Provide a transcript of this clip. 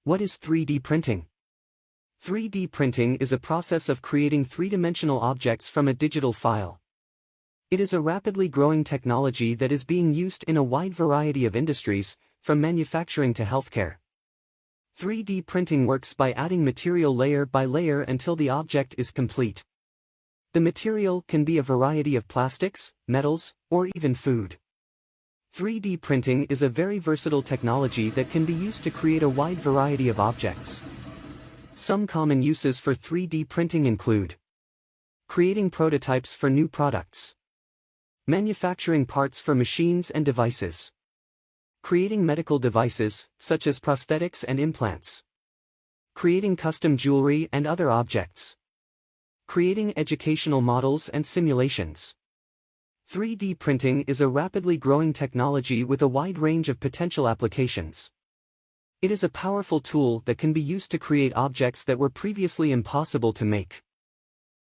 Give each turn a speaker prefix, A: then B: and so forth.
A: What is 3D printing? 3D printing is a process of creating three-dimensional objects from a digital file. It is a rapidly growing technology that is being used in a wide variety of industries, from manufacturing to healthcare. 3D printing works by adding material layer by layer until the object is complete. The material can be a variety of plastics, metals, or even food. 3D printing is a very versatile technology that can be used to create a wide variety of objects. Some common uses for 3D printing include creating prototypes for new products, manufacturing parts for machines and devices, creating medical devices, such as prosthetics and implants, creating custom jewelry and other objects, creating educational models and simulations. 3D printing is a rapidly growing technology with a wide range of potential applications. It is a powerful tool that can be used to create objects that were previously impossible to make.